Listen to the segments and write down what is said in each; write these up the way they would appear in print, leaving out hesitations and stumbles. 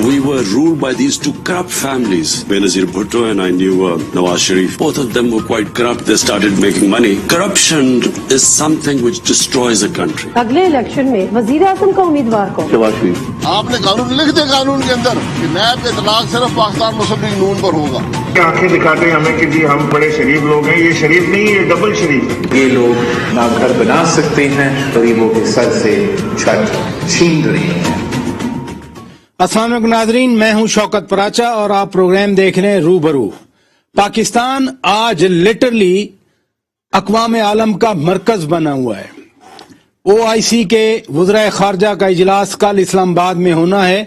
we were ruled by these two corrupt families. Benazir Bhutto and I knew Nawaz Sharif. Both of them were quite corrupt. They started making money. Corruption is something which destroys a country. اگلے election میں وزیر اعظم کا امیدوار کون؟ نواز شریف. آپ نے قانون لکھ دے قانون کے اندر کہ نیب اطلاق صرف پاکستان مسلم لیگ نون پر ہوگا. آنکھیں دکھاتے ہیں ہمیں کہ جی ہم بڑے شریف لوگ ہیں. یہ شریف نہیں، یہ ڈبل شریف. یہ لوگ نہ گھر بنا سکتے ہیں، غریبوں کے سر سے چھت چھین رہے ہیں. السلام علیکم ناظرین، میں ہوں شوکت پراچا اور آپ پروگرام دیکھ رہے ہیں روبرو. پاکستان آج لٹرلی اقوام عالم کا مرکز بنا ہوا ہے. OIC کے وزرائے خارجہ کا اجلاس کل اسلام آباد میں ہونا ہے.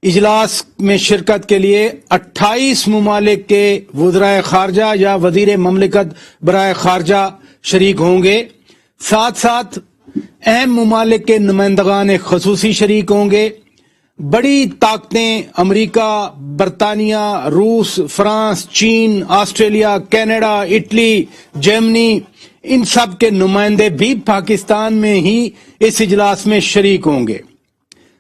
اجلاس میں شرکت کے لیے 28 ممالک کے وزرائے خارجہ یا وزیر مملکت برائے خارجہ شریک ہوں گے. ساتھ ساتھ اہم ممالک کے نمائندگان خصوصی شریک ہوں گے. بڑی طاقتیں امریکہ، برطانیہ، روس، فرانس، چین، آسٹریلیا، کینیڈا، اٹلی، جرمنی، ان سب کے نمائندے بھی پاکستان میں ہی اس اجلاس میں شریک ہوں گے.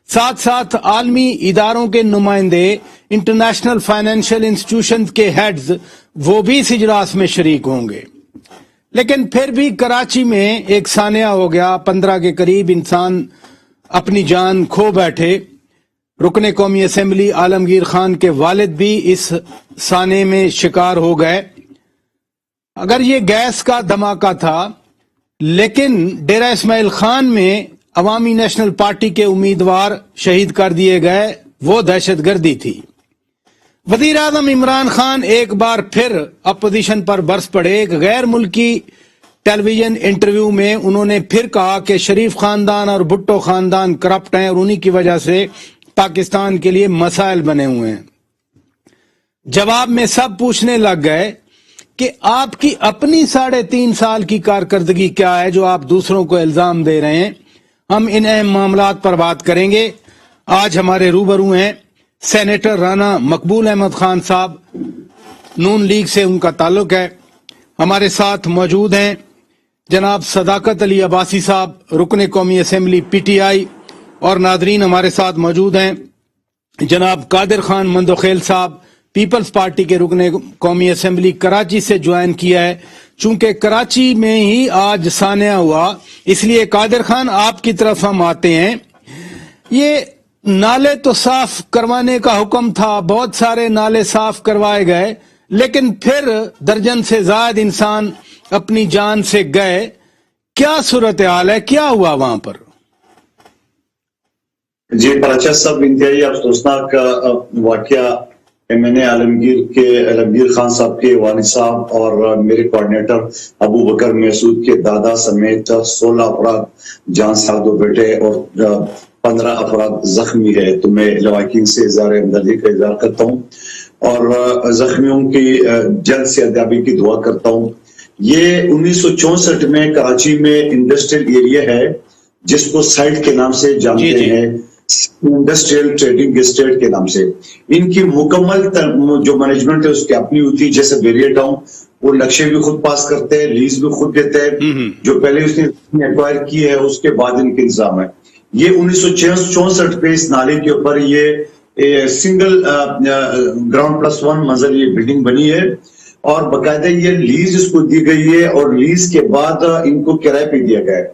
ساتھ ساتھ عالمی اداروں کے نمائندے، انٹرنیشنل فائنینشیل انسٹیٹیوشن کے ہیڈز، وہ بھی اس اجلاس میں شریک ہوں گے. لیکن پھر بھی کراچی میں ایک سانحہ ہو گیا. 15 کے قریب انسان اپنی جان کھو بیٹھے. رکن قومی اسمبلی عالمگیر خان کے والد بھی اس سانحے میں شکار ہو گئے. اگر یہ گیس کا دھماکہ تھا، لیکن ڈیرہ اسماعیل خان میں عوامی نیشنل پارٹی کے امیدوار شہید کر دیے گئے، وہ دہشت گردی تھی. وزیر اعظم عمران خان ایک بار پھر اپوزیشن پر برس پڑے. ایک غیر ملکی ٹیلی ویژن انٹرویو میں انہوں نے پھر کہا کہ شریف خاندان اور بھٹو خاندان کرپٹ ہیں اور انہی کی وجہ سے پاکستان کے لیے مسائل بنے ہوئے ہیں. جواب میں سب پوچھنے لگ گئے کہ آپ کی اپنی 3.5 سال کی کارکردگی کیا ہے جو آپ دوسروں کو الزام دے رہے ہیں. ہم ان اہم معاملات پر بات کریں گے. آج ہمارے روبرو ہیں سینیٹر رانا مقبول احمد خان صاحب، نون لیگ سے ان کا تعلق ہے. ہمارے ساتھ موجود ہیں جناب صداقت علی عباسی صاحب، رکن قومی اسمبلی PTI. اور ناظرین ہمارے ساتھ موجود ہیں جناب قادر خان مندوخیل صاحب، پیپلز پارٹی کے رکن قومی اسمبلی، کراچی سے جوائن کیا ہے. چونکہ کراچی میں ہی آج سانحہ ہوا، اس لیے قادر خان آپ کی طرف ہم آتے ہیں. یہ نالے تو صاف کروانے کا حکم تھا، بہت سارے نالے صاف کروائے گئے، لیکن پھر درجن سے زائد انسان اپنی جان سے گئے. کیا صورتحال ہے، کیا ہوا وہاں پر؟ جی پراچا صاحب، انتہائی افسوسناک واقعہ میں نے عالمگیر خان صاحب کے والد صاحب اور میرے کوارڈینیٹر ابو بکر محسود کے دادا سمیت 16 افراد جان سے دو بیٹے اور 15 افراد زخمی ہے. تو میں لواحقین سے اظہار ہمدردی کا اظہار کرتا ہوں اور زخمیوں کی جلد سے ادیابی کی دعا کرتا ہوں. یہ 1964 میں کراچی میں انڈسٹریل ایریا ہے جس کو سائٹ کے نام سے جانتے ہیں، انڈسٹریل ٹریڈنگ اسٹیٹ کے نام سے. ان کی مکمل جو مینجمنٹ ہے اس کی اپنی ہوتی ہے. جیسے بیریا ٹاؤن، وہ نقشے بھی خود پاس کرتے ہیں، لیز بھی خود دیتے ہیں. جو پہلے اس نے ایکوائر کی ہے اس کے بعد ان کے انتظام ہے. یہ 1964 پہ اس نالے کے اوپر یہ سنگل گراؤنڈ +1 منزل یہ بلڈنگ بنی ہے اور باقاعدہ یہ لیز اس کو دی گئی ہے اور لیز کے بعد ان کو کرائے پہ دیا گیا ہے.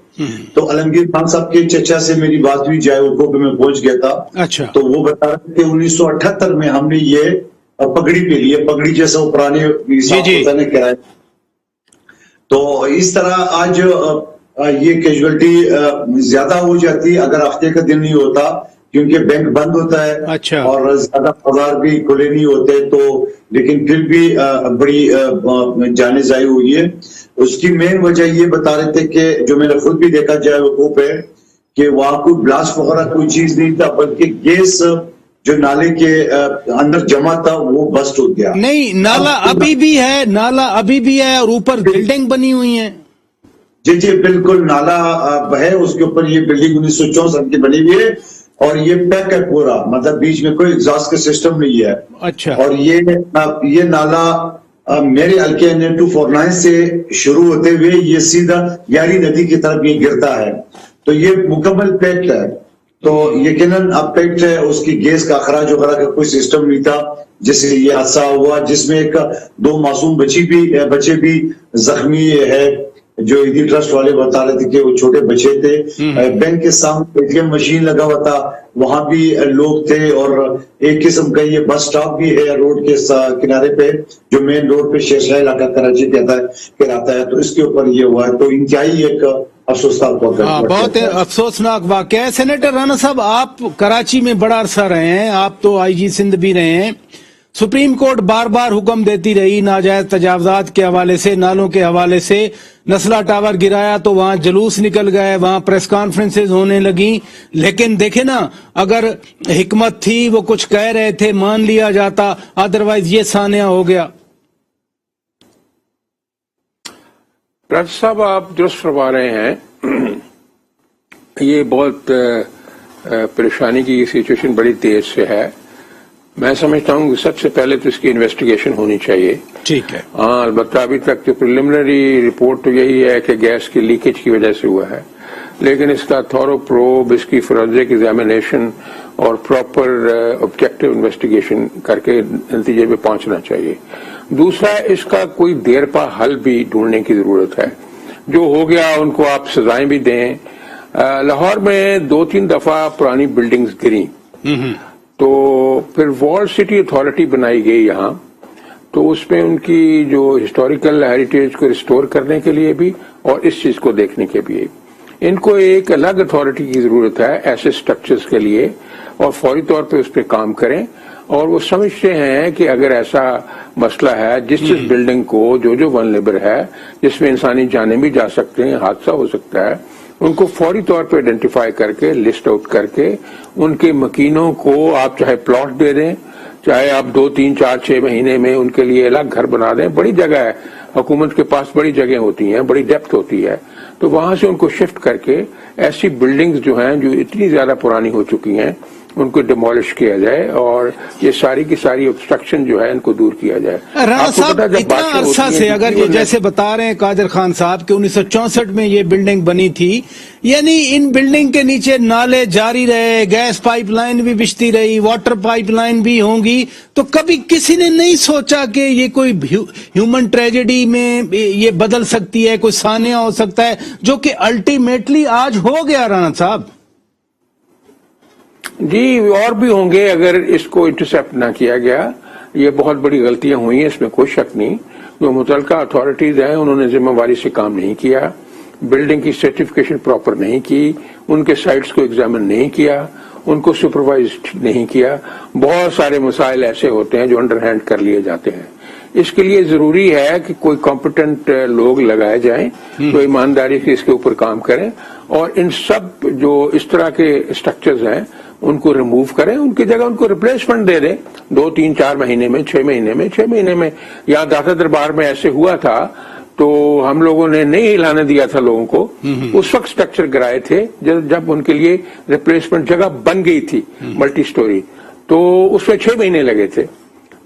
تو عالمگیر خان صاحب کے چچا سے میری بات ہوئی، جائے پہ میں پہنچ گیا تھا. تو وہ بتا رہے تھے 1978 میں ہم نے یہ پگڑی پہ لی ہے، پگڑی جیسا وہ پرانے کرائے. تو اس طرح آج یہ کیجویلٹی زیادہ ہو جاتی اگر ہفتے کا دن نہیں ہوتا، کیونکہ بینک بند ہوتا ہے اور زیادہ بازار بھی کھلے نہیں ہوتے. تو لیکن پھر بھی بڑی جانیں ضائع ہوئی ہے. اس کی مین وجہ یہ بتا رہے تھے کہ جو میں نے خود بھی دیکھا جائے وقوف ہے کہ وہاں کوئی بلاسٹ وغیرہ کوئی چیز نہیں تھا، بلکہ گیس جو نالے کے اندر جمع تھا وہ بسٹ ہو گیا. نہیں، نالا ابھی بھی ہے، نالا ابھی بھی ہے اور اوپر بلڈنگ بنی ہوئی ہے. جی بالکل، نالا ہے، اس کے اوپر یہ بلڈنگ 1964 کی بنی ہوئی ہے اور یہ پیک ہے پورا، مطلب بیچ میں کوئی ایگزاسٹ کا سسٹم نہیں ہے. اچھا. اور یہ نالا میرے حلقے N249 سے شروع ہوتے ہوئے یہ سیدھا یاری ندی کی طرف یہ گرتا ہے. تو یہ مکمل پیک ہے تو یقیناً اب پیٹ ہے اس کی گیس کا اخراج وغیرہ کا کوئی سسٹم نہیں تھا، جس سے یہ حادثہ ہوا، جس میں ایک 2 معصوم بچے بھی زخمی ہے، جو عیدی ٹرسٹ والے بتا رہے تھے کہ وہ چھوٹے بچے تھے۔ بینک کے سامنے ATM مشین لگا ہوا تھا، وہاں بھی لوگ تھے، اور ایک قسم کا یہ بس سٹاپ بھی ہے روڈ کے کنارے پہ، جو مین روڈ پہ شیرشاہ علاقہ کراچی کہلاتا ہے، تو اس کے اوپر یہ ہوا ہے۔ تو انتہائی ایک افسوسناک واقعہ، بہت افسوسناک واقعہ ہے۔ سینیٹر رانا صاحب، آپ کراچی میں بڑا عرصہ رہے ہیں، آپ تو IG سندھ بھی رہے ہیں۔ سپریم کورٹ بار بار حکم دیتی رہی ناجائز تجاوزات کے حوالے سے، نالوں کے حوالے سے۔ نسلہ ٹاور گرایا تو وہاں جلوس نکل گئے، وہاں پریس کانفرنسز ہونے لگیں، لیکن دیکھیں نا، اگر حکمت تھی، وہ کچھ کہہ رہے تھے، مان لیا جاتا، ادروائز یہ سانحہ ہو گیا۔ راجہ صاحب، آپ درست فرما رہے ہیں، یہ بہت پریشانی کی سچویشن بڑی تیز سے ہے۔ میں سمجھتا ہوں کہ سب سے پہلے تو اس کی انویسٹیگیشن ہونی چاہیے۔ ٹھیک ہے، ہاں، البتہ ابھی تک تو پریلیمنری رپورٹ تو یہی ہے کہ گیس کی لیکیج کی وجہ سے ہوا ہے، لیکن اس کا تھورو پروب، اس کی فورینسک ایگزامینیشن اور پراپر آبجیکٹو انویسٹیگیشن کر کے نتیجے پہ پہنچنا چاہیے۔ دوسرا، اس کا کوئی دیر پا حل بھی ڈھونڈنے کی ضرورت ہے۔ جو ہو گیا ان کو آپ سزائیں بھی دیں۔ لاہور میں 2-3 دفعہ پرانی بلڈنگز گریں، تو پھر وال سٹی اتھارٹی بنائی گئی یہاں، تو اس میں ان کی جو ہسٹوریکل ہیریٹیج کو ریسٹور کرنے کے لیے بھی اور اس چیز کو دیکھنے کے بھی ان کو ایک الگ اتھارٹی کی ضرورت ہے ایسے سٹرکچرز کے لیے، اور فوری طور پہ اس پہ کام کریں۔ اور وہ سمجھتے ہیں کہ اگر ایسا مسئلہ ہے جس بلڈنگ کو جو ونلیبر ہے، جس میں انسانی جانیں بھی جا سکتے ہیں، حادثہ ہو سکتا ہے، ان کو فوری طور پہ آئیڈینٹیفائی کر کے لسٹ آؤٹ کر کے ان کے مکینوں کو آپ چاہے پلاٹ دے دیں، چاہے آپ 2, 3, 4, 6 مہینے میں ان کے لیے الگ گھر بنا دیں۔ بڑی جگہ ہے، حکومت کے پاس بڑی جگہ ہوتی ہیں، بڑی ڈیپتھ ہوتی ہے، تو وہاں سے ان کو شفٹ کر کے ایسی بلڈنگز جو ہیں جو اتنی زیادہ پرانی ہو چکی ہیں ان کو ڈیمولش کیا جائے، اور یہ ساری کی ساری obstruction جو ہے ان کو دور کیا جائے۔ رانا صاحب، اتنا عرصہ سے اگر یہ جیسے بتا رہے ہیں قادر خان صاحب کہ 1964 میں یہ بلڈنگ بنی تھی، یعنی ان بلڈنگ کے نیچے نالے جاری رہے، گیس پائپ لائن بھی بچھتی رہی، واٹر پائپ لائن بھی ہوں گی، تو کبھی کسی نے نہیں سوچا کہ یہ کوئی ہیومن ٹریجڈی میں یہ بدل سکتی ہے، کوئی سانحہ ہو سکتا ہے، جو کہ الٹیمیٹلی آج ہو گیا رانا صاحب؟ جی، اور بھی ہوں گے اگر اس کو انٹرسپٹ نہ کیا گیا۔ یہ بہت بڑی غلطیاں ہوئی ہیں، اس میں کوئی شک نہیں۔ جو متعلقہ اتھارٹیز ہیں انہوں نے ذمہ داری سے کام نہیں کیا، بلڈنگ کی سرٹیفکیشن پراپر نہیں کی، ان کے سائٹس کو ایگزامن نہیں کیا، ان کو سپروائز نہیں کیا۔ بہت سارے مسائل ایسے ہوتے ہیں جو انڈر ہینڈ کر لیے جاتے ہیں۔ اس کے لیے ضروری ہے کہ کوئی کمپیٹنٹ لوگ لگائے جائیں جو ایمانداری سے اس کے اوپر کام کریں، اور ان سب جو اس طرح کے اسٹرکچرز ہیں ان کو ریموو کریں، ان کی جگہ ان کو ریپلیسمنٹ دے دیں 2, 3, 4 مہینے میں، 6 مہینے میں۔ یہاں داتا دربار میں ایسے ہوا تھا، تو ہم لوگوں نے نہیں ہلانے دیا تھا لوگوں کو، اس وقت اسٹرکچر گرائے تھے جب ان کے لیے ریپلیسمنٹ جگہ بن گئی تھی ملٹی سٹوری، تو اس میں 6 مہینے لگے تھے۔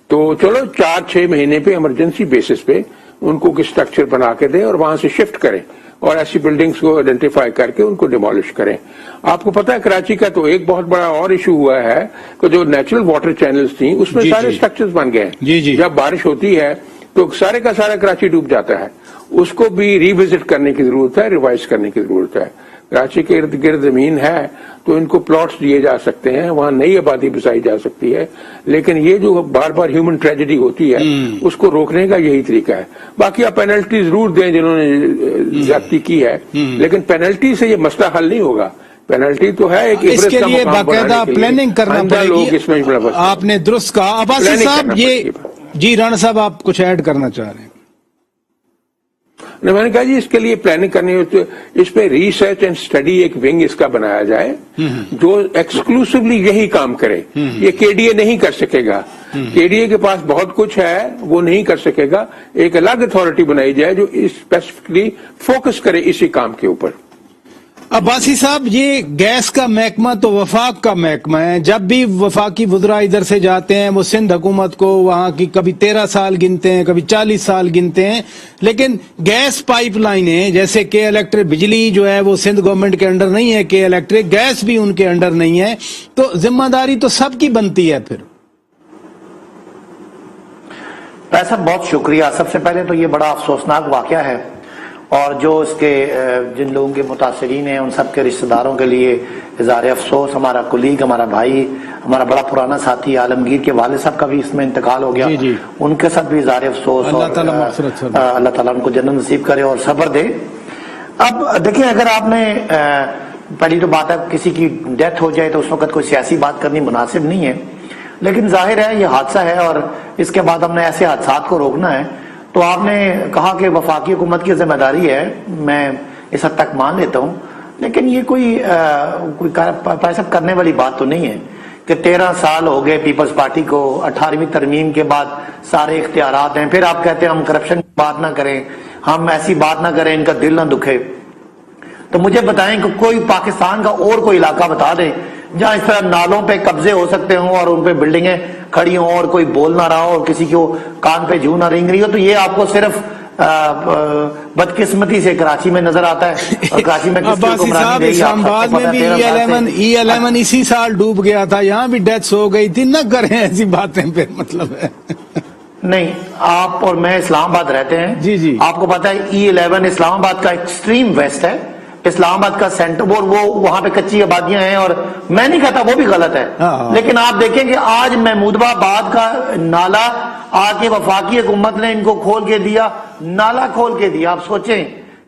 تو چلو 4-6 مہینے پہ ایمرجنسی بیسس پہ ان کو اسٹرکچر بنا کے دیں اور وہاں سے شفٹ کریں، اور ایسی بلڈنگز کو آئیڈینٹیفائی کر کے ان کو ڈیمولش کریں۔ آپ کو پتا ہے کراچی کا تو ایک بہت بڑا اور ایشو ہوا ہے کہ جو نیچرل واٹر چینلز تھیں اس میں سارے اسٹرکچرز بن گئے ہیں۔ جب بارش ہوتی ہے تو سارے کا سارا کراچی ڈوب جاتا ہے، اس کو بھی ریوزٹ کرنے کی ضرورت ہے، ریوائز کرنے کی ضرورت ہے۔ کراچی کے ارد گرد زمین ہے تو ان کو پلاٹس دیے جا سکتے ہیں، وہاں نئی آبادی بسائی جا سکتی ہے، لیکن یہ جو بار بار ہیومن ٹریجڈی ہوتی ہے اس کو روکنے کا یہی طریقہ ہے۔ باقی آپ پینلٹی ضرور دیں جنہوں نے زیادتی کی ہے، لیکن پینلٹی سے یہ مسئلہ حل نہیں ہوگا۔ پینلٹی تو ہے ایک اس کے لیے باقاعدہ پلاننگ کرنا پڑے گی۔ آپ نے درست کہا۔ عباسی صاحب، یہ جی رانا صاحب آپ کچھ ایڈ کرنا چاہ رہے ہیں؟ میں نے کہا جی اس کے لیے پلاننگ کرنی ہوتی ہے، اس پہ ریسرچ اینڈ اسٹڈی ایک ونگ اس کا بنایا جائے جو ایکسکلوسیولی یہی کام کرے۔ یہ KDA نہیں کر سکے گا، KDA کے پاس بہت کچھ ہے، وہ نہیں کر سکے گا۔ ایک الگ اتھارٹی بنائی جائے جو اسپیسیفکلی فوکس کرے اسی کام کے اوپر۔ عباسی صاحب یہ گیس کا محکمہ تو وفاق کا محکمہ ہے، جب بھی وفاقی وزراء ادھر سے جاتے ہیں وہ سندھ حکومت کو وہاں کی کبھی 13 سال گنتے ہیں، کبھی 40 سال گنتے ہیں، لیکن گیس پائپ لائنیں جیسے کے الیکٹرک بجلی جو ہے وہ سندھ گورنمنٹ کے انڈر نہیں ہے، کے الیکٹرک گیس بھی ان کے انڈر نہیں ہے، تو ذمہ داری تو سب کی بنتی ہے پھر۔ صاحب بہت شکریہ۔ سب سے پہلے تو یہ بڑا افسوسناک واقعہ ہے، اور جو اس کے جن لوگوں کے متاثرین ہیں ان سب کے رشتہ داروں کے لیے اظہار افسوس۔ ہمارا کولیگ، ہمارا بھائی، ہمارا بڑا پرانا ساتھی عالمگیر کے والد صاحب کا بھی اس میں انتقال ہو گیا، ان کے ساتھ بھی اظہار افسوس، اور اللہ تعالیٰ ان کو جنت نصیب کرے اور صبر دے۔ اب دیکھیں، اگر آپ نے پہلی تو بات ہے کسی کی ڈیتھ ہو جائے تو اس وقت کوئی سیاسی بات کرنی مناسب نہیں ہے، لیکن ظاہر ہے یہ حادثہ ہے اور اس کے بعد ہم نے ایسے حادثات کو روکنا ہے۔ تو آپ نے کہا کہ وفاقی حکومت کی ذمہ داری ہے، میں اس حد تک مان لیتا ہوں، لیکن یہ کوئی پیسہ کرنے والی بات تو نہیں ہے کہ 13 سال ہو گئے پیپلز پارٹی کو، 18ویں ترمیم کے بعد سارے اختیارات ہیں، پھر آپ کہتے ہیں ہم کرپشن کی بات نہ کریں، ہم ایسی بات نہ کریں، ان کا دل نہ دکھے۔ تو مجھے بتائیں کہ کوئی پاکستان کا اور کوئی علاقہ بتا دیں جہاں اس طرح نالوں پہ قبضے ہو سکتے ہوں اور ان پہ بلڈنگیں کھڑی ہوں اور کوئی بول نہ رہا ہو اور کسی کو کان پہ جوں نہ رینگ رہی ہو۔ تو یہ آپ کو صرف بدقسمتی سے کراچی میں نظر آتا ہے، اور کراچی میں کس کو گمراہی دے گی؟ اسلام آباد میں بھی E11 اسی سال ڈوب گیا تھا، یہاں بھی ڈیتھس ہو گئی تھی، نہ کریں ایسی باتیں پھر، مطلب ہے نہیں۔ آپ اور میں اسلام آباد رہتے ہیں، جی آپ کو پتا ہے E11 اسلام آباد کا ایکسٹریم ویسٹ ہے، اسلام آباد کا سینٹر، وہ وہاں پہ کچی آبادیاں ہیں، اور میں نہیں کہتا وہ بھی غلط ہے، لیکن آپ دیکھیں کہ آج محمود آباد کا نالا آ کے وفاقی حکومت نے ان کو کھول کے دیا، نالا کھول کے دیا۔ آپ سوچیں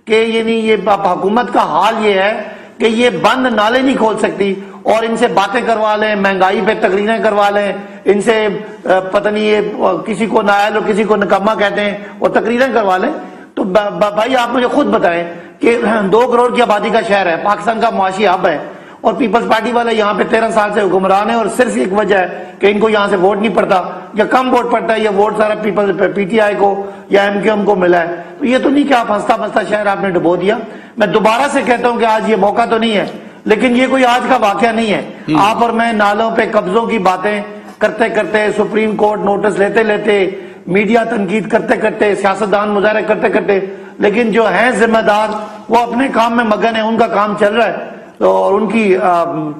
کہ یعنی یہ حکومت کا حال یہ ہے کہ یہ بند نالے نہیں کھول سکتی، اور ان سے باتیں کروا لیں، مہنگائی پہ تقریریں کروا لیں، ان سے پتہ نہیں یہ کسی کو نائل اور کسی کو نکما کہتے ہیں، اور تقریریں کروا لیں۔ تو بھائی آپ مجھے خود بتائیں کہ 2 کروڑ کی آبادی کا شہر ہے، پاکستان کا معاشی ہب ہے، اور پیپلز پارٹی والے یہاں پہ 13 سال سے حکمران ہیں، اور صرف ایک وجہ ہے کہ ان کو یہاں سے ووٹ نہیں پڑتا، یا کم ووٹ پڑتا ہے، یا ووٹ سارا پی ٹی آئی کو یا MQM کو ملا ہے۔ تو یہ تو نہیں کہ آپ ہنستا بستا شہر آپ نے ڈبو دیا۔ میں دوبارہ سے کہتا ہوں کہ آج یہ موقع تو نہیں ہے، لیکن یہ کوئی آج کا واقعہ نہیں ہے۔ آپ اور میں نالوں پہ قبضوں کی باتیں کرتے کرتے، سپریم کورٹ نوٹس لیتے لیتے، میڈیا تنقید کرتے کرتے، سیاستدان مظاہرے کرتے کرتے، لیکن جو ہیں ذمہ دار وہ اپنے کام میں مگن ہیں، ان کا کام چل رہا ہے، اور ان کی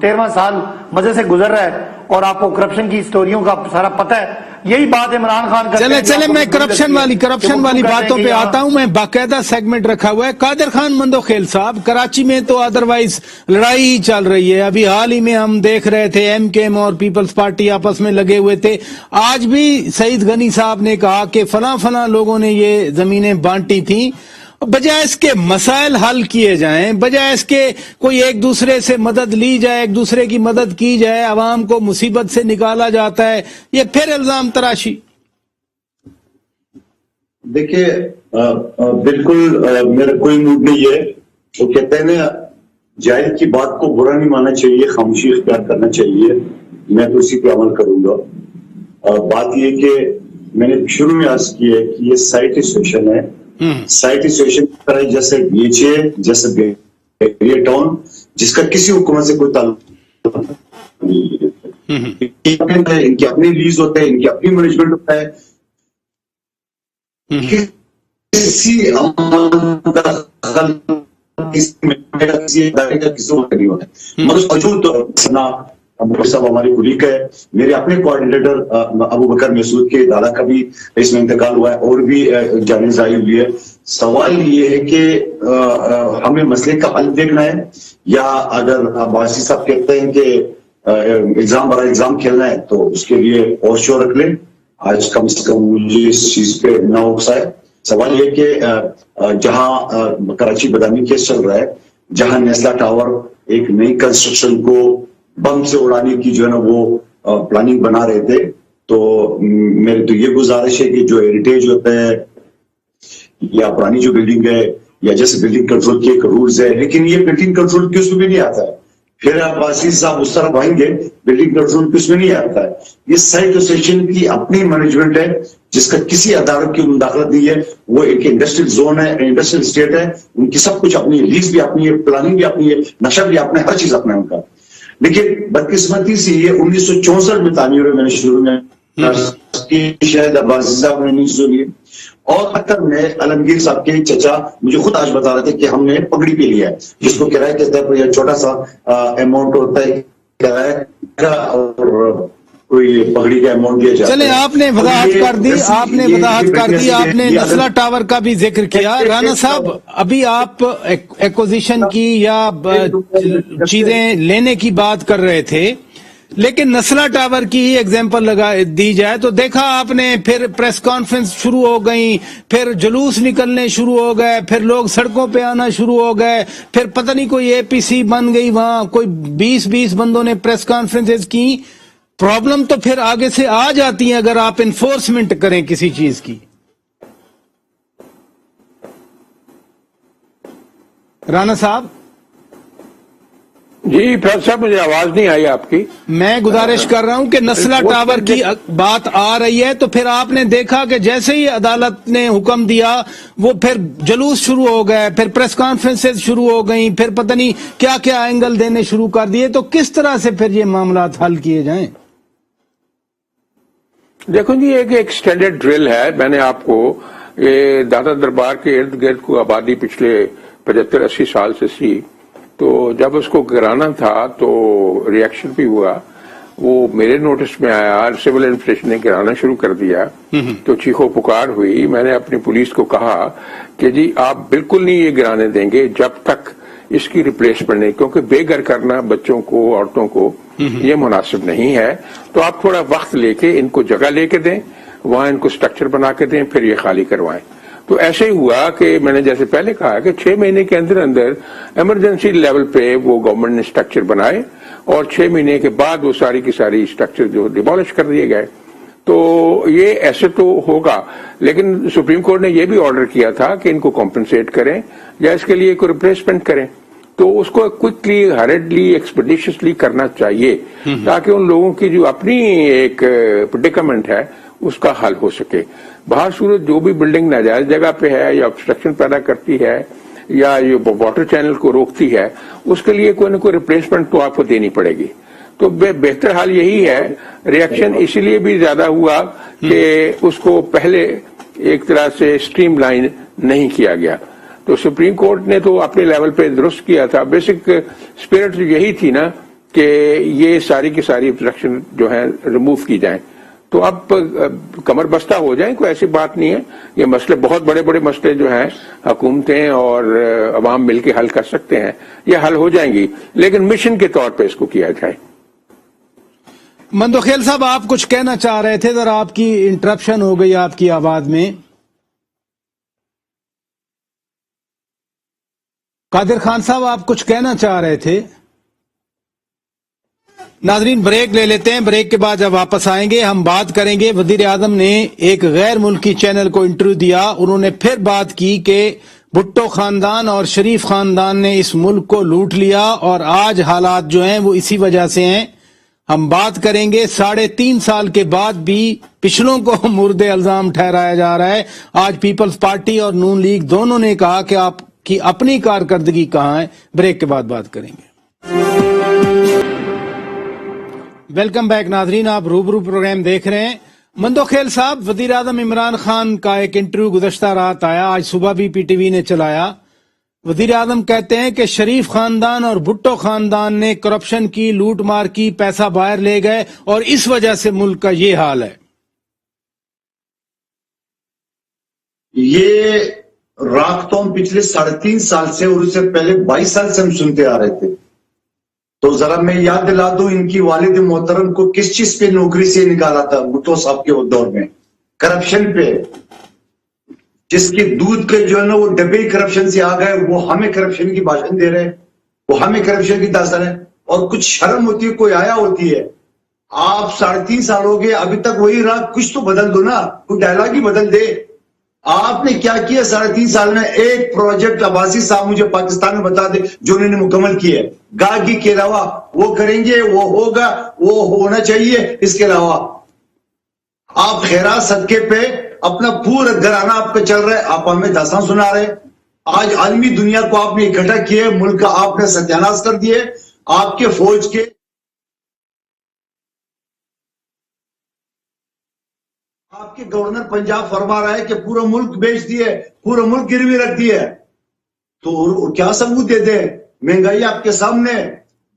13واں سال مزے سے گزر رہا ہے، اور آپ کو کرپشن کی سٹوریوں کا سارا پتہ ہے۔ یہی بات عمران خان کا چلے میں کرپشن والی باتوں پہ آتا ہوں۔ میں باقاعدہ سیگمنٹ رکھا ہوا ہے۔ قادر خان مندوخیل صاحب، کراچی میں تو ادروائز لڑائی ہی چل رہی ہے، ابھی حال ہی میں ہم دیکھ رہے تھے MKM اور پیپلز پارٹی آپس میں لگے ہوئے تھے، آج بھی سعید غنی صاحب نے کہا کہ فلاں لوگوں نے یہ زمینیں بانٹی تھیں، بجائے اس کے مسائل حل کیے جائیں، بجائے اس کے کوئی ایک دوسرے سے مدد لی جائے، ایک دوسرے کی مدد کی جائے، عوام کو مصیبت سے نکالا جاتا ہے، یہ پھر الزام تراشی۔ دیکھیے بالکل میرا کوئی موڈ نہیں ہے، وہ کہتے ہیں نا جاہل کی بات کو برا نہیں ماننا چاہیے، خاموشی اختیار کرنا چاہیے، میں تو اسی پہ عمل کروں گا۔ بات یہ کہ میں نے شروع میں عرض کی ہے کہ یہ سائٹ اسٹیشن ہے، سائٹ اسٹیشن کی طرح جیسے بیچ ہے، جیسے بیریا ٹاؤن، جس کا کسی حکومت سے کوئی تعلق نہیں ہے، ان کی اپنی لیز ہوتا ہے، ان کی اپنی مینجمنٹ ہوتا ہے، کسی صاحب ہماری کلیگ ہے، میرے اپنے کوآرڈینیٹر ابو بکر مسعود کے دادا کا بھی اس میں انتقال ہوا ہے، اور بھی جانیں ظاہر ہوئی ہے۔ سوال یہ ہے کہ ہمیں مسئلے کا حل دیکھنا ہے، یا اگر عباسی صاحب کہتے ہیں کہ الزام برائے الزام کھیلنا ہے تو اس کے لیے اور شو رکھ لیں، آج کم سے کم مجھے اس چیز پہ نہ اکسائے۔ سوال یہ کہ جہاں کراچی بدامی کیس چل رہا ہے، جہاں نیسلا ٹاور ایک نئی کنسٹرکشن کو بم سے اڑانے کی جو ہے نا وہ پلاننگ بنا رہے تھے، تو میری تو یہ گزارش ہے کہ جو ہیریٹیج ہوتا ہے یا پرانی جو بلڈنگ ہے، یا جیسے بلڈنگ کنٹرول کے ایک رولز ہے، لیکن یہ بلڈنگ کنٹرول کے اس میں بھی نہیں آتا ہے پھر آپ آصف صاحب اس طرف آئیں گے، بلڈنگ کنٹرول کچھ میں نہیں آتا ہے. یہ سائٹ ایسوسیشن کی اپنی مینجمنٹ ہے جس کا کسی عدالت کی مداخلت نہیں ہے. وہ ایک انڈسٹریل زون ہے، انڈسٹریل اسٹیٹ ہے، ان کی سب کچھ اپنی، لیز بھی اپنی ہے، پلاننگ بھی اپنی ہے، نقشہ بھی اپنا ہے، ہر چیز اپنا ہے ان کا. لیکن بدقسمتی سے یہ 1964 میں تعمیر ہوئے، میں نے شروع میں شاید عباسی صاحب نے 1900 اور اکثر میں عالمگیر صاحب کے چچا مجھے خود آج بتا رہے تھے کہ ہم نے پگڑی پہ لیا ہے، جس کو کرایہ کہتے ہیں، یہ چھوٹا سا اماؤنٹ ہوتا ہے کرایہ کا، اور کوئی پگڑی کا اماؤنٹ دیا جاتا ہے. چلے آپ نے وضاحت کر دی، آپ نے نسلا ٹاور کا بھی ذکر کیا. رانا صاحب، ابھی آپ ایکوزیشن کی یا چیزیں لینے کی بات کر رہے تھے، لیکن نسلا ٹاور کی ہی ایگزامپل لگا دی جائے تو دیکھا آپ نے، پھر پریس کانفرنس شروع ہو گئی، پھر جلوس نکلنے شروع ہو گئے، پھر لوگ سڑکوں پہ آنا شروع ہو گئے، پھر پتہ نہیں کوئی اے پی سی بن گئی، وہاں کوئی 20 بندوں نے پریس کانفرنسز کی. پرابلم تو پھر آگے سے آ جاتی ہیں اگر آپ انفورسمنٹ کریں کسی چیز کی. رانا صاحب جی فیض صاحب، مجھے آواز نہیں آئی آپ کی. میں گزارش کر رہا ہوں کہ نسلا ٹاور کی بات آ رہی ہے تو پھر آپ نے دیکھا کہ جیسے ہی عدالت نے حکم دیا وہ پھر جلوس شروع ہو گئے، پھر پریس کانفرنسز شروع ہو گئیں، پھر پتہ نہیں کیا کیا اینگل دینے شروع کر دیے. تو کس طرح سے پھر یہ معاملات حل کیے جائیں؟ دیکھو جی، ایک اسٹینڈرڈ ڈرل ہے. میں نے آپ کو یہ دادا دربار کے ارد گرد کو آبادی پچھلے 75-80 سال سے سی، تو جب اس کو گرانا تھا تو ریئیکشن بھی ہوا، وہ میرے نوٹس میں آیا، سول ایڈمنسٹریشن نے گرانا شروع کر دیا تو چیخو پکار ہوئی. میں نے اپنی پولیس کو کہا کہ جی آپ بالکل نہیں یہ گرانے دیں گے جب تک اس کی ریپلیسمنٹ نہیں، کیونکہ بے گھر کرنا بچوں کو، عورتوں کو یہ مناسب نہیں ہے. تو آپ تھوڑا وقت لے کے ان کو جگہ لے کے دیں، وہاں ان کو سٹرکچر بنا کے دیں، پھر یہ خالی کروائیں. تو ایسے ہی ہوا کہ میں نے جیسے پہلے کہا کہ 6 مہینے کے اندر ایمرجنسی لیول پہ وہ گورنمنٹ نے سٹرکچر بنائے، اور 6 مہینے کے بعد وہ ساری کی ساری سٹرکچر جو ڈیمولش کر دیے گئے. تو یہ ایسے تو ہوگا، لیکن سپریم کورٹ نے یہ بھی آرڈر کیا تھا کہ ان کو کمپنسیٹ کریں یا اس کے لیے کوئی ریپلیسمنٹ کریں. تو اس کو کوئکلی، ہریڈلی، ایکسپیڈیشسلی کرنا چاہیے تاکہ ان لوگوں کی جو اپنی ایک پریڈیکمنٹ ہے اس کا حل ہو سکے. باہر صورت جو بھی بلڈنگ ناجائز جگہ پہ ہے یا obstruction پیدا کرتی ہے یا یہ واٹر چینل کو روکتی ہے، اس کے لیے کوئی نہ کوئی ریپلیسمنٹ تو آپ کو دینی پڑے گی. تو بہتر حال یہی ہے. ریئیکشن اسی لیے بھی زیادہ ہوا کہ اس کو پہلے ایک طرح سے اسٹریم لائن نہیں کیا گیا. تو سپریم کورٹ نے تو اپنے لیول پہ درست کیا تھا. بیسک اسپرٹ یہی تھی نا کہ یہ ساری کی ساری obstruction جو ہے ریموو کی جائیں. تو اب کمر بستہ ہو جائیں، کوئی ایسی بات نہیں ہے. یہ مسئلے بہت بڑے بڑے مسئلے جو ہیں حکومتیں اور عوام مل کے حل کر سکتے ہیں، یہ حل ہو جائیں گی، لیکن مشن کے طور پہ اس کو کیا جائے. مندوخیل صاحب، آپ کچھ کہنا چاہ رہے تھے، ذرا آپ کی انٹرپشن ہو گئی آپ کی آواز میں. قادر خان صاحب، آپ کچھ کہنا چاہ رہے تھے. ناظرین بریک لے لیتے ہیں، بریک کے بعد جب واپس آئیں گے ہم بات کریں گے. وزیر اعظم نے ایک غیر ملکی چینل کو انٹرویو دیا، انہوں نے پھر بات کی کہ بھٹو خاندان اور شریف خاندان نے اس ملک کو لوٹ لیا اور آج حالات جو ہیں وہ اسی وجہ سے ہیں. ہم بات کریں گے 3.5 سال کے بعد بھی پچھلوں کو مورد الزام ٹھہرایا جا رہا ہے. آج پیپلز پارٹی اور نون لیگ دونوں نے کہا کہ آپ کی اپنی کارکردگی کہاں ہے. بریک کے بعد بات کریں گے. ویلکم بیک ناظرین، آپ روبرو پروگرام دیکھ رہے ہیں. مندوخیل صاحب، وزیر اعظم عمران خان کا ایک انٹرویو گزشتہ رات آیا، آج صبح بھی پی ٹی وی نے چلایا. وزیر اعظم کہتے ہیں کہ شریف خاندان اور بھٹو خاندان نے کرپشن کی، لوٹ مار کی، پیسہ باہر لے گئے اور اس وجہ سے ملک کا یہ حال ہے. یہ راک تو ہم پچھلے 3.5 سال سے اور اس سے پہلے 22 سال سے ہم سنتے آ رہے تھے. تو ذرا میں یاد دلا دوں ان کی والد محترم کو کس چیز پہ نوکری سے نکالا تھا بھٹو صاحب کے دور میں؟ کرپشن پہ. جس کے دودھ کے جو ہے نا وہ ڈبے کرپشن سے آ گئے، وہ ہمیں کرپشن کی بھاشن دے رہے ہیں، وہ ہمیں کرپشن کی داستان ہے. اور کچھ شرم ہوتی ہے، کوئی آیا ہوتی ہے. آپ 3.5 سال ہو گئے ابھی تک وہی رہا، کچھ تو بدل دو نا، کوئی ڈائلاگ ہی بدل دے. آپ نے کیا کیا 3.5 سال میں؟ ایک پروجیکٹ عباسی صاحب مجھے پاکستان میں بتا دے جو انہوں نے مکمل کیا ہے. گاگی کے علاوہ وہ کریں گے، وہ ہوگا، وہ ہونا چاہیے. اس کے علاوہ آپ خیرات صدقے پہ اپنا پورا گھرانہ آپ کا چل رہا ہے، آپ ہمیں داستان سنا رہے. آج عالمی دنیا کو آپ نے اکٹھا کیا، ملک کا آپ نے ستیاناش کر دیے. آپ کے فوج کے آپ کے گورنر پنجاب فرما رہا ہے کہ پورا ملک بیچ دیے، پورا ملک گروی رکھ دیے. تو کیا ثبوت دے دیں؟ مہنگائی آپ کے سامنے،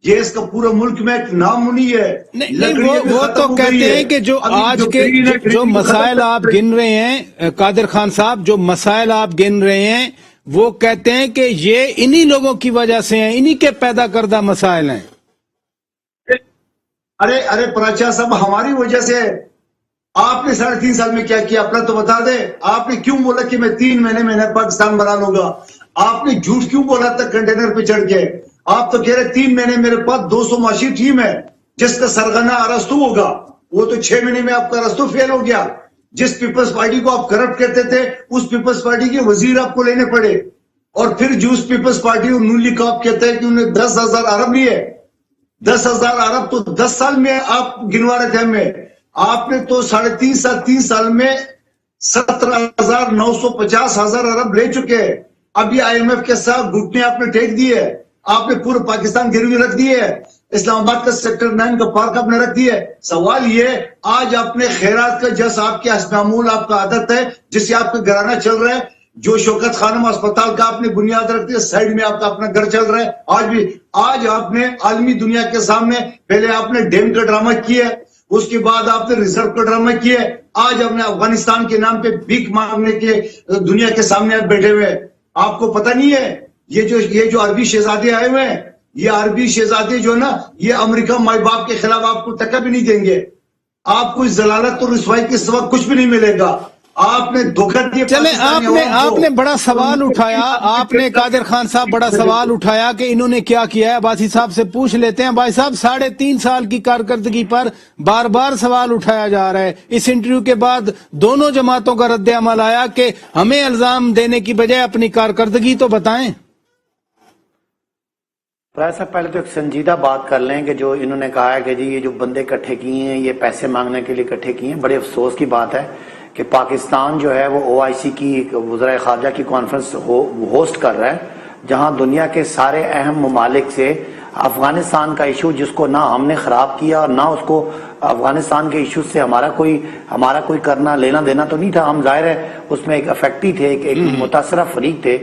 گیس کا پورا ملک میں نام نہیں ہے. نہیں وہ تو کہتے ہیں کہ جو آج کے جو مسائل آپ گن رہے ہیں قادر خان صاحب، جو مسائل آپ گن رہے ہیں وہ کہتے ہیں کہ یہ انہی لوگوں کی وجہ سے ہیں، انہی کے پیدا کردہ مسائل ہیں. ارے پراچا صاحب ہماری وجہ سے. آپ نے 3.5 سال میں کیا کیا اپنا تو بتا دے. آپ نے کیوں بولا کہ میں 3 مہینے پاکستان بنا لوں گا؟ آپ نے جھوٹ کیوں بولا تھا کنٹینر پہ چڑھ کے؟ آپ تو کہہ رہے 3 مہینے میرے پاس 200 معاشی ٹیم ہے جس کا سرغنہ ارسطو ہوگا. وہ تو 6 مہینے میں آپ کا ارسطو فیل ہو گیا. جس پیپلز پارٹی کو آپ کرپٹ کہتے تھے اس پیپلز پارٹی کے وزیر آپ کو لینے پڑے. اور پھر جو اس پیپلز پارٹی اور نون لیگ کو آپ کہتے ہیں کہ انہیں 10,000 ارب لیے. 10,000 ارب تو 10 سال میں آپ گنوا رہے تھے ہمیں. آپ نے تو 3 سال میں 17,950,000 ارب لے چکے. ابھی IMF کے ساتھ گھٹنے آپ نے ٹیک دیے. آپ نے پورا پاکستان گروی رکھ دیے. اسلام آباد کا سیکٹر 9 کا پارک آپ نے رکھ دیا. سوال یہ آج آپ نے خیرات کا جس آپ کے معمول آپ کا عادت ہے جس سے آپ کا گھرانہ چل رہا ہے. جو شوکت خانم اسپتال کا آپ نے بنیاد رکھ دی، سائڈ میں آپ کا اپنا گھر چل رہا ہے. آج آپ نے عالمی دنیا کے سامنے پہلے آپ نے ڈیم کا ڈرامہ کیا، اس کے بعد آپ نے ریزرو کا ڈرامہ کیا. آج ہم نے افغانستان کے نام پہ بھیک مانگنے کے دنیا کے سامنے آپ بیٹھے ہوئے. آپ کو پتہ نہیں ہے یہ جو عربی شہزادے آئے ہوئے ہیں، یہ عربی شہزادے جو نا یہ امریکہ مائی باپ کے خلاف آپ کو ٹکا بھی نہیں دیں گے. آپ کو ذلالت اور رسوائی کے سوا کچھ بھی نہیں ملے گا. آپ نے دھوکہ دیا. چلیں آپ نے بڑا سوال اٹھایا، آپ نے قادر خان صاحب بڑا سوال اٹھایا کہ انہوں نے کیا کیا ہے. عباسی صاحب سے پوچھ لیتے ہیں. بھائی صاحب 3.5 سال کی کارکردگی پر بار بار سوال اٹھایا جا رہا ہے. اس انٹرویو کے بعد دونوں جماعتوں کا رد عمل آیا کہ ہمیں الزام دینے کی بجائے اپنی کارکردگی تو بتائیں. پرائے صاحب پہلے تو ایک سنجیدہ بات کر لیں کہ جو انہوں نے کہا ہے کہ جی یہ جو بندے اکٹھے کیے ہیں یہ پیسے مانگنے کے لیے اکٹھے کیے ہیں. بڑے افسوس کی بات ہے کہ پاکستان جو ہے وہ OIC کی وزرائے خارجہ کی کانفرنس ہوسٹ کر رہا ہے جہاں دنیا کے سارے اہم ممالک سے افغانستان کا ایشو جس کو نہ ہم نے خراب کیا اور نہ اس کو افغانستان کے ایشو سے ہمارا کوئی کرنا لینا دینا تو نہیں تھا. ہم ظاہر ہے اس میں ایک افیکٹی تھے، ایک متاثرہ فریق تھے.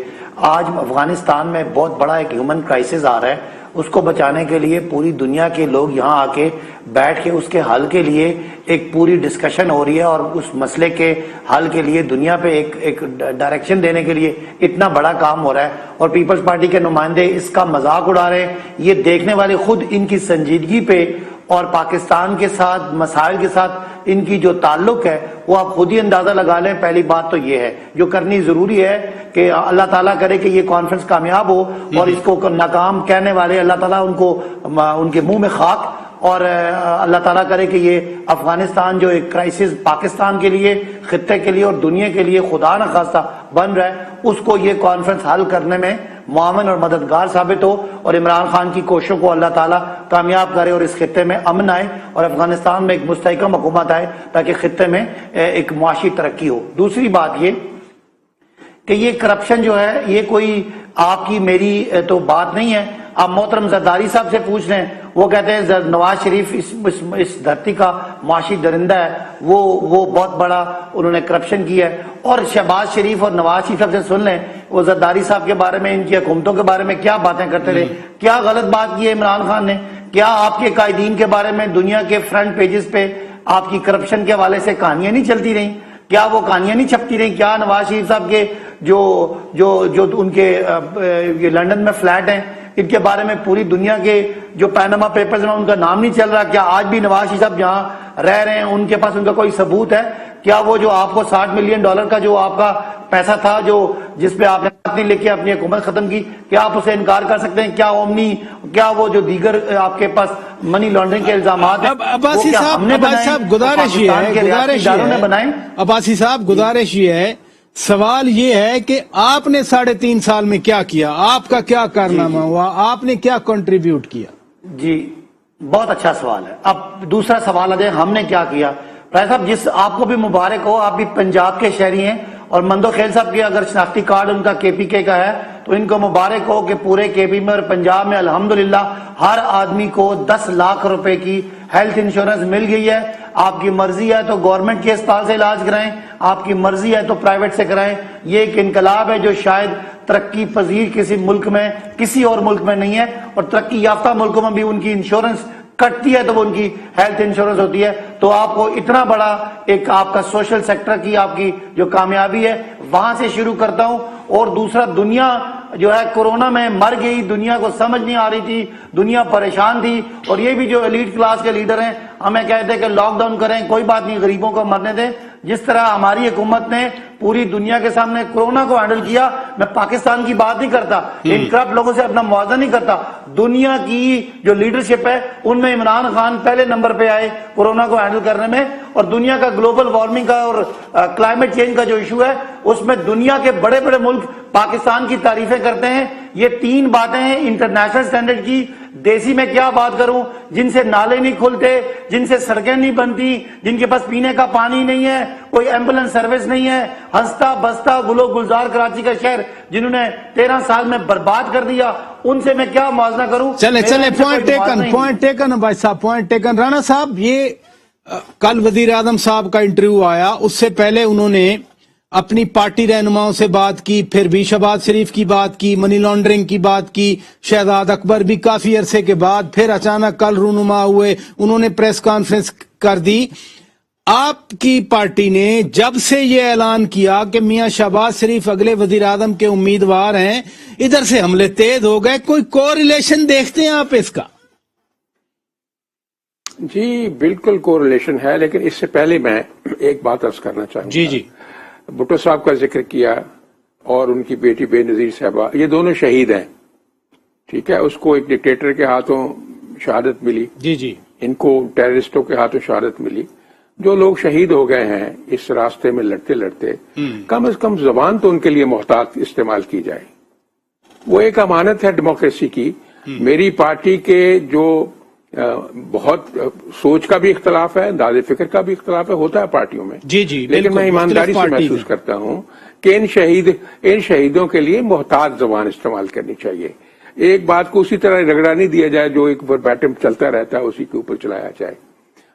آج افغانستان میں بہت بڑا ایک ہیومن کرائسس آ رہا ہے. اس کو بچانے کے لیے پوری دنیا کے لوگ یہاں آ کے بیٹھ کے اس کے حل کے لیے ایک پوری ڈسکشن ہو رہی ہے اور اس مسئلے کے حل کے لیے دنیا پہ ایک ڈائریکشن دینے کے لیے اتنا بڑا کام ہو رہا ہے. اور پیپلز پارٹی کے نمائندے اس کا مذاق اڑا رہے ہیں. یہ دیکھنے والے خود ان کی سنجیدگی پہ اور پاکستان کے ساتھ مسائل کے ساتھ ان کی جو تعلق ہے وہ آپ خود ہی اندازہ لگا لیں. پہلی بات تو یہ ہے جو کرنی ضروری ہے کہ اللہ تعالیٰ کرے کہ یہ کانفرنس کامیاب ہو اور اس کو ناکام کہنے والے اللہ تعالیٰ ان کے منہ میں خاک، اور اللہ تعالیٰ کرے کہ یہ افغانستان جو ایک کرائسس پاکستان کے لیے، خطے کے لیے اور دنیا کے لیے خدا نخواستہ بن رہا ہے اس کو یہ کانفرنس حل کرنے میں معاون اور مددگار ثابت ہو اور عمران خان کی کوششوں کو اللہ تعالیٰ کامیاب کرے اور اس خطے میں امن آئے اور افغانستان میں ایک مستحکم حکومت آئے تاکہ خطے میں ایک معاشی ترقی ہو. دوسری بات یہ کہ یہ کرپشن جو ہے یہ کوئی آپ کی میری تو بات نہیں ہے. آپ محترم زرداری صاحب سے پوچھ رہے ہیں، وہ کہتے ہیں نواز شریف اس دھرتی کا معاشی درندہ ہے، وہ بہت بڑا انہوں نے کرپشن کیا ہے. اور شہباز شریف اور نواز شریف صاحب سے سن لیں وہ زرداری صاحب کے بارے میں، ان کی حکومتوں کے بارے میں کیا باتیں کرتے رہے. کیا غلط بات کی ہے عمران خان نے؟ کیا آپ کے قائدین کے بارے میں دنیا کے فرنٹ پیجز پہ آپ کی کرپشن کے حوالے سے کہانیاں نہیں چلتی رہیں؟ کیا وہ کہانیاں نہیں چھپتی رہیں؟ کیا نواز شریف صاحب کے جو ان کے لندن میں فلیٹ ہیں ان کے بارے میں پوری دنیا کے جو پیناما پیپرز میں ان کا نام نہیں چل رہا؟ کیا آج بھی نواز شریف صاحب جہاں رہ رہے ہیں ان کے پاس ان کا کوئی ثبوت ہے؟ کیا وہ جو آپ کو $60 ملین کا جو آپ کا پیسہ تھا جس پہ آپ نے نہیں لے کے اپنی حکومت ختم کی، کیا آپ اسے انکار کر سکتے ہیں؟ کیا کیا وہ جو دیگر آپ کے پاس منی لانڈرنگ کے الزامات ہیں عباسی صاحب گزارش یہ ہے سوال یہ ہے کہ آپ نے 3.5 سال میں کیا کیا، آپ کا کیا کارنامہ ہوا، آپ نے کیا کنٹریبیوٹ کیا؟ جی بہت اچھا سوال ہے. اب دوسرا سوال ہے ہم نے کیا کیا. پرائز صاحب جس آپ کو بھی مبارک ہو، آپ بھی پنجاب کے شہری ہیں، اور مندو خیل صاحب کے اگر شناختی کارڈ ان کا کے پی کے کا ہے تو ان کو مبارک ہو کہ پورے کے پی میں اور پنجاب میں الحمدللہ ہر آدمی کو 10 لاکھ روپے کی ہیلتھ انشورنس مل گئی ہے. آپ کی مرضی ہے تو گورنمنٹ کے اسپتال سے علاج کرائیں، آپ کی مرضی ہے تو پرائیویٹ سے کرائیں. یہ ایک انقلاب ہے جو شاید ترقی پذیر کسی ملک میں، کسی اور ملک میں نہیں ہے، اور ترقی یافتہ ملکوں میں بھی ان کی انشورنس کٹتی ہے تو وہ ان کی ہیلتھ انشورنس ہوتی ہے. تو آپ کو اتنا بڑا ایک آپ کا سوشل سیکٹر کی آپ کی جو کامیابی ہے وہاں سے شروع کرتا ہوں. اور دوسرا، دنیا جو ہے کورونا میں مر گئی، دنیا کو سمجھ نہیں آ رہی تھی، دنیا پریشان تھی، اور یہ بھی جو ایلیٹ کلاس کے لیڈر ہیں ہمیں کہتے ہیں کہ لاک ڈاؤن کریں، کوئی بات نہیں، غریبوں کو مرنے دیں. جس طرح ہماری حکومت نے پوری دنیا کے سامنے کورونا کو ہینڈل کیا، میں پاکستان کی بات نہیں کرتا، ان کرپٹ لوگوں سے اپنا موازنہ نہیں کرتا، دنیا کی جو لیڈرشپ ہے ان میں عمران خان پہلے نمبر پہ آئے کورونا کو ہینڈل کرنے میں. اور دنیا کا گلوبل وارمنگ کا اور کلائمیٹ چینج کا جو ایشو ہے اس میں دنیا کے بڑے بڑے ملک پاکستان کی تعریفیں کرتے ہیں. یہ 3 باتیں ہیں انٹرنیشنل سٹینڈرڈ کی. دیسی میں کیا بات کروں، جن سے نالے نہیں کھلتے، جن سے سڑکیں نہیں بنتی، جن کے پاس پینے کا پانی نہیں ہے، کوئی ایمبولینس سروس نہیں ہے، ہنستا بستا گل و گلزار کراچی کا شہر جنہوں نے 13 سال میں برباد کر دیا، ان سے میں کیا موازنہ کروں. چلے پوائنٹ ٹیکن بھائی صاحب، پوائنٹ ٹیکن. رانا صاحب، یہ کل وزیر اعظم صاحب کا انٹرویو آیا، اس سے پہلے انہوں نے اپنی پارٹی رہنماؤں سے بات کی، پھر بھی شہباز شریف کی بات کی، منی لانڈرنگ کی بات کی، شہزاد اکبر بھی کافی عرصے کے بعد، پھر اچانک کل رونما ہوئے، انہوں نے پریس کانفرنس کر دی. آپ کی پارٹی نے جب سے یہ اعلان کیا کہ میاں شہباز شریف اگلے وزیر اعظم کے امیدوار ہیں، ادھر سے حملے تیز ہو گئے. کوئی کوریلیشن دیکھتے ہیں آپ اس کا؟ جی بالکل کوریلیشن ہے، لیکن اس سے پہلے میں ایک بات عرض کرنا چاہوں گا. جی بھٹو صاحب کا ذکر کیا اور ان کی بیٹی بے نظیر صاحبہ، یہ دونوں شہید ہیں، ٹھیک ہے. اس کو ایک ڈکٹیٹر کے ہاتھوں شہادت ملی، جی ان کو ٹیررسٹوں کے ہاتھوں شہادت ملی. جو لوگ شہید ہو گئے ہیں اس راستے میں لڑتے لڑتے، کم از کم زبان تو ان کے لیے محتاط استعمال کی جائے. وہ ایک امانت ہے ڈیموکریسی کی. میری پارٹی کے جو بہت سوچ کا بھی اختلاف ہے، انداز فکر کا بھی اختلاف ہے، ہوتا ہے پارٹیوں میں. جی لیکن میں ایمانداری سے محسوس کرتا ہوں کہ ان شہیدوں کے لیے محتاط زبان استعمال کرنی چاہیے. ایک بات کو اسی طرح رگڑا نہیں دیا جائے جو ایک وربیٹم چلتا رہتا ہے، اسی کے اوپر چلایا جائے.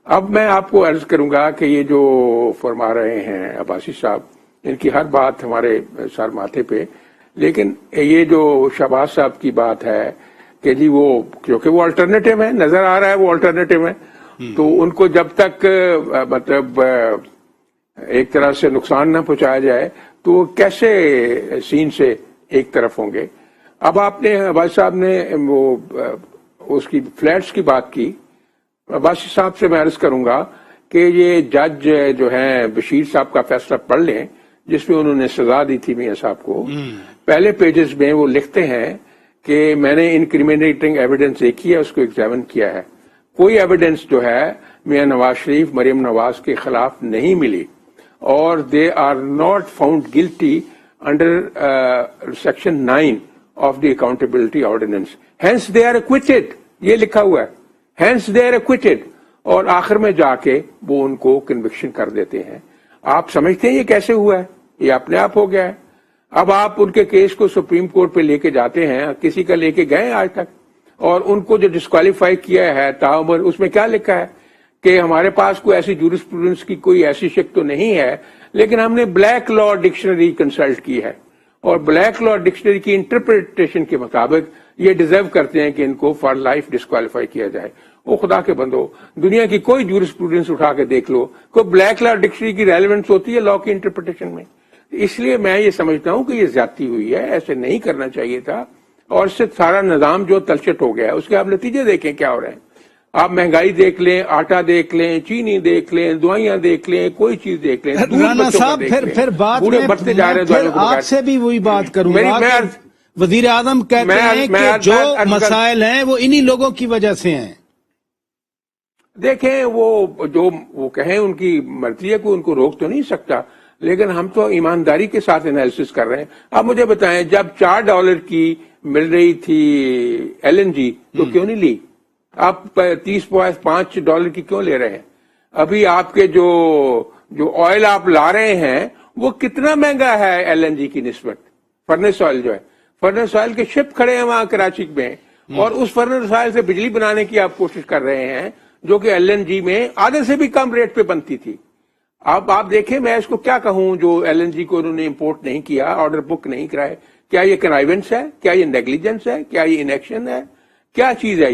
اب میں آپ کو عرض کروں گا کہ یہ جو فرما رہے ہیں عباسی صاحب، ان کی ہر بات ہمارے سر ماتھے پہ. لیکن یہ جو شہباز صاحب کی بات ہے کہ جی وہ کیونکہ وہ الٹرنیٹو ہے، نظر آ رہا ہے وہ الٹرنیٹو ہے، تو ان کو جب تک مطلب ایک طرح سے نقصان نہ پہنچایا جائے تو وہ کیسے سین سے ایک طرف ہوں گے. اب آپ نے عباسی صاحب نے وہ اس کی فلیٹس کی بات کی. عباسی صاحب سے میں عرض کروں گا کہ یہ جج جو ہیں بشیر صاحب کا فیصلہ پڑھ لیں جس میں انہوں نے سزا دی تھی میاں صاحب کو. پہلے پیجز میں وہ لکھتے ہیں کہ میں نے انکریمنیٹنگ ایویڈنس دیکھی ہے، اس کو ایگزامن کیا ہے، کوئی ایویڈنس جو ہے میاں نواز شریف مریم نواز کے خلاف نہیں ملی، اور they are not found guilty under section 9 of the accountability ordinance, hence they are acquitted. یہ لکھا ہوا ہے، ہینس دے آر ایکویٹڈ، اور آخر میں جا کے وہ ان کو کنوکشن کر دیتے ہیں. آپ سمجھتے ہیں یہ کیسے ہوا ہے؟ یہ اپنے آپ ہو گیا ہے. اب آپ ان کے کیس کو سپریم کورٹ پہ لے کے جاتے ہیں، کسی کا لے کے گئے آج تک، اور ان کو جو ڈسکوالیفائی کیا ہے تاعمر، اس میں کیا لکھا ہے کہ ہمارے پاس کوئی ایسی جورسپروڈنس کی کوئی ایسی شک تو نہیں ہے، لیکن ہم نے بلیک لا ڈکشنری کنسلٹ کی ہے، اور بلیک لا ڈکشنری کی انٹرپریٹیشن کے مطابق یہ ڈیزرو کرتے ہیں کہ ان کو فار لائف ڈسکوالیفائی کیا جائے. وہ خدا کے بندو، دنیا کی کوئی جورسپروڈنس اٹھا کے دیکھ لو، کوئی بلیک لا ڈکشنری کی ریلیونس ہوتی ہے لا کی انٹرپریٹیشن میں. اس لیے میں یہ سمجھتا ہوں کہ یہ زیادتی ہوئی ہے، ایسے نہیں کرنا چاہیے تھا، اور اس سے سارا نظام جو تلچٹ ہو گیا ہے اس کے آپ نتیجے دیکھیں کیا ہو رہے ہیں. آپ مہنگائی دیکھ لیں، آٹا دیکھ لیں، چینی دیکھ لیں، دوائیاں دیکھ لیں، کوئی چیز دیکھ لیں. رانا صاحب پھر بات میں آپ سے بھی وہی بات کروں گا. وزیر اعظم کہتے ہیں کہ جو مسائل ہیں وہ انہی لوگوں کی وجہ سے ہیں. دیکھیں وہ جو وہ کہیں ان کی مرضی ہے، کوئی ان کو روک تو نہیں سکتا، لیکن ہم تو ایمانداری کے ساتھ انالیسس کر رہے ہیں. آپ مجھے بتائیں جب $4 کی مل رہی تھی LNG تو کیوں نہیں لی؟ آپ $30.5 کی کیوں لے رہے ہیں؟ ابھی آپ کے جو آئل آپ لا رہے ہیں وہ کتنا مہنگا ہے LNG کی نسبت. فرنس آئل جو ہے، فرنس آئل کے شپ کھڑے ہیں وہاں کراچی میں، اور اس فرنس آئل سے بجلی بنانے کی آپ کوشش کر رہے ہیں جو کہ LNG میں آدھے سے بھی کم ریٹ پہ بنتی تھی. آپ دیکھیں میں اس کو کیا کہوں جو LNG کو انہوں نے امپورٹ نہیں کیا، آرڈر بک نہیں کرائے. کیا یہ کنائیونس ہے؟ کیا یہ نیگلیجنس ہے؟ کیا یہ انیکشن ہے؟ کیا چیز ہے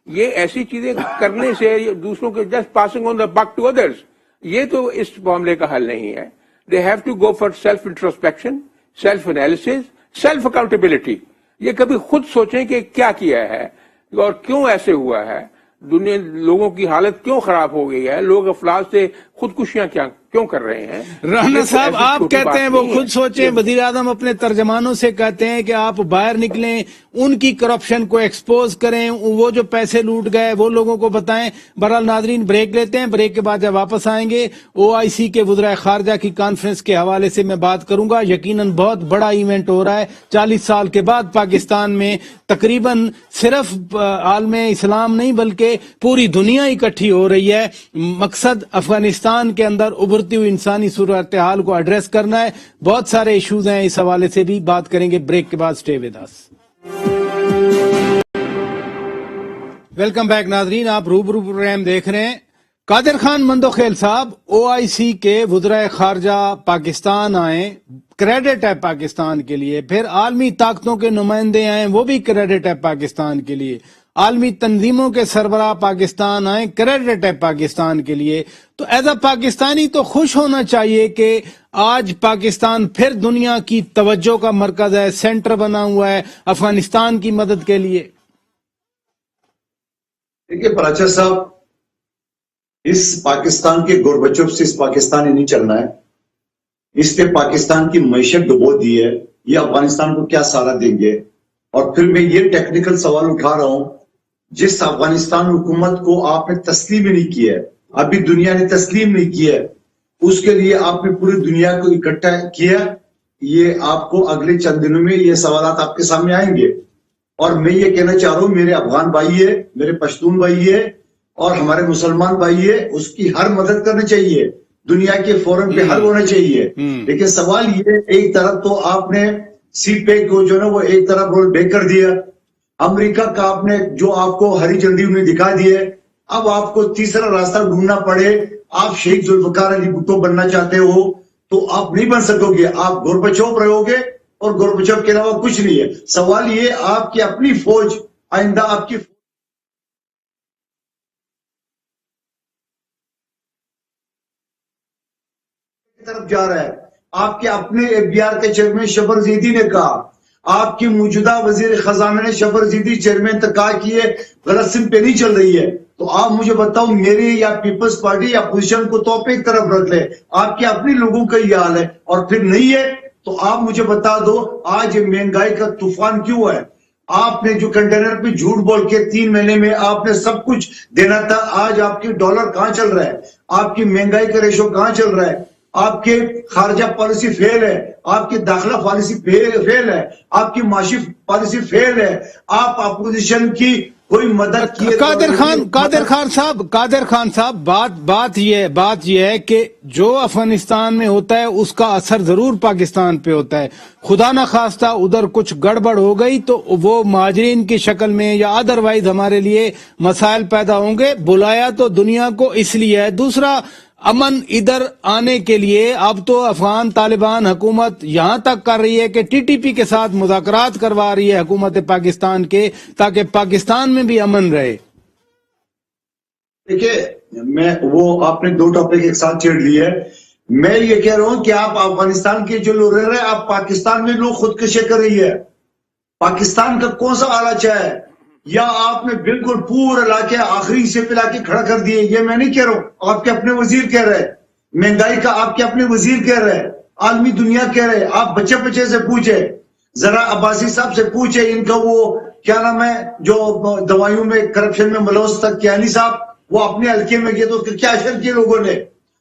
یہ ایسی چیزیں کرنے سے دوسروں کے just passing on the buck to others, یہ تو اس معاملے کا حل نہیں ہے. They have to go for self introspection, self analysis, self accountability. یہ کبھی خود سوچیں کہ کیا کیا ہے اور کیوں ایسے ہوا ہے، دنیا لوگوں کی حالت کیوں خراب ہو گئی ہے، لوگ افلاس سے خودکشیاں کیوں کر رہے ہیں. رانا صاحب آپ کہتے ہیں وہ خود سوچیں، وزیر اعظم اپنے ترجمانوں سے کہتے ہیں کہ آپ باہر نکلیں، ان کی کرپشن کو ایکسپوز کریں، وہ جو پیسے لوٹ گئے وہ لوگوں کو بتائیں. بہرحال ناظرین بریک لیتے ہیں، بریک کے بعد جب واپس آئیں گے OIC کے وزرائے خارجہ کی کانفرنس کے حوالے سے میں بات کروں گا. یقیناً بہت بڑا ایونٹ ہو رہا ہے. 40 سال کے بعد پاکستان میں تقریباً صرف عالم اسلام نہیں بلکہ پوری دنیا اکٹھی ہو رہی ہے. مقصد افغانستان کے اندر ابھرتی ہوئی انسانی صورتحال کو ایڈریس کرنا ہے. بہت سارے ایشوز ہیں، اس حوالے سے بھی بات کریں گے. بریک کے بعد stay with us. Welcome back ناظرین، آپ روبرو پروگرام دیکھ رہے ہیں. قادر خان مندوخیل صاحب OIC کے وزرائے خارجہ پاکستان آئیں، کریڈٹ ہے پاکستان کے لیے. پھر عالمی طاقتوں کے نمائندے آئیں، وہ بھی کریڈٹ ہے پاکستان کے لیے. عالمی تنظیموں کے سربراہ پاکستان آئیں، کریڈٹ ہے پاکستان کے لیے. تو ایز اے پاکستانی تو خوش ہونا چاہیے کہ آج پاکستان پھر دنیا کی توجہ کا مرکز ہے، سینٹر بنا ہوا ہے افغانستان کی مدد کے لیے. دیکھیے پراچا صاحب، اس پاکستان کے گوربچوف سے اس پاکستان نے نہیں چلنا ہے. اس نے پاکستان کی معیشت ڈبو دی ہے، یہ افغانستان کو کیا سہارا دیں گے؟ اور پھر میں یہ ٹیکنیکل سوال اٹھا رہا ہوں، جس افغانستان حکومت کو آپ نے تسلیم ہی نہیں کیا ہے، ابھی دنیا نے تسلیم نہیں کیا ہے، اس کے لیے آپ نے پوری دنیا کو اکٹھا کیا. یہ آپ کو اگلے چند دنوں میں یہ سوالات آپ کے سامنے آئیں گے. اور میں یہ کہنا چاہ رہا ہوں، میرے افغان بھائی ہے، میرے پشتون بھائی ہے اور ہمارے مسلمان بھائی ہے، اس کی ہر مدد کرنی چاہیے، دنیا کے فورم پہ حل ہونا چاہیے. لیکن سوال یہ، ایک طرف تو آپ نے سی پیک کو جو نا وہ ایک طرف رول بیک کر دیا، امریکہ کا آپ نے جو آپ کو ہری جھنڈی انہیں دکھا دی ہے. اب آپ کو تیسرا راستہ ڈھونڈنا پڑے. آپ شیخ ذوالفقار علی بھٹو بننا چاہتے ہو تو آپ نہیں بن سکو گے، آپ گوربچوف رہو گے اور گوربچوف کے علاوہ کچھ نہیں ہے. سوال یہ، آپ کی اپنی فوج آئندہ آپ کی طرف جا رہا ہے. آپ کے اپنے FBR کے چیئرمین شبر زیدی نے کہا، آپ کی موجودہ وزیر خزانہ نے شبر زیدی چیئرمین تک کہا کہ یہ غلط سمت پہ نہیں چل رہی ہے. تو آپ مجھے بتاؤ، میری یا پیپلز پارٹی یا اپوزیشن کو تو آپ ایک طرف رکھ لے، آپ کے اپنے لوگوں کا یہ حال ہے. اور پھر نہیں ہے تو آپ مجھے بتا دو، آج مہنگائی کا طوفان کیوں ہے؟ آپ نے جو کنٹینر پہ جھوٹ بول کے 3 مہینے میں آپ نے سب کچھ دینا تھا، آج آپ کی ڈالر کہاں چل رہا ہے؟ آپ کی مہنگائی کا ریشو کہاں چل رہا ہے؟ آپ کے خارجہ پالیسی فیل ہے، آپ کی داخلہ پالیسی فیل ہے، آپ کی معاشی پالیسی فیل ہے. آپ اپوزیشن کی کوئی مدد کی. قادر خان صاحب بات یہ ہے کہ جو افغانستان میں ہوتا ہے اس کا اثر ضرور پاکستان پہ ہوتا ہے. خدا نہ خواستہ ادھر کچھ گڑبڑ ہو گئی تو وہ مہاجرین کی شکل میں یا ادروائز ہمارے لیے مسائل پیدا ہوں گے. بلایا تو دنیا کو اس لیے ہے. دوسرا، امن ادھر آنے کے لیے اب تو افغان طالبان حکومت یہاں تک کر رہی ہے کہ TTP کے ساتھ مذاکرات کروا رہی ہے حکومت پاکستان کے، تاکہ پاکستان میں بھی امن رہے. دیکھیے، آپ نے 2 ٹاپک ایک ساتھ چھیڑ لی ہے. میں یہ کہہ رہا ہوں کہ آپ افغانستان کے جو لوگ رہ رہے ہیں، آپ پاکستان میں لوگ خودکشی کر رہی ہے. پاکستان کا کون سا آلہ چاہے، یا آپ نے بالکل پورا علاقے آخری سے پلا کے کھڑا کر دیے؟ یہ میں نہیں کہہ رہا ہوں، آپ کے اپنے وزیر کہہ رہے ہیں. مہنگائی کا آپ کے اپنے وزیر کہہ رہے ہیں، عالمی دنیا کہہ رہے ہیں. آپ بچے سے پوچھے، ذرا عباسی صاحب سے پوچھے، ان کا وہ کیا نام ہے جو دوائیوں میں کرپشن میں ملوث تھا، کیانی صاحب، وہ اپنے حلقے میں گئے تو کیا اشر کیے لوگوں نے؟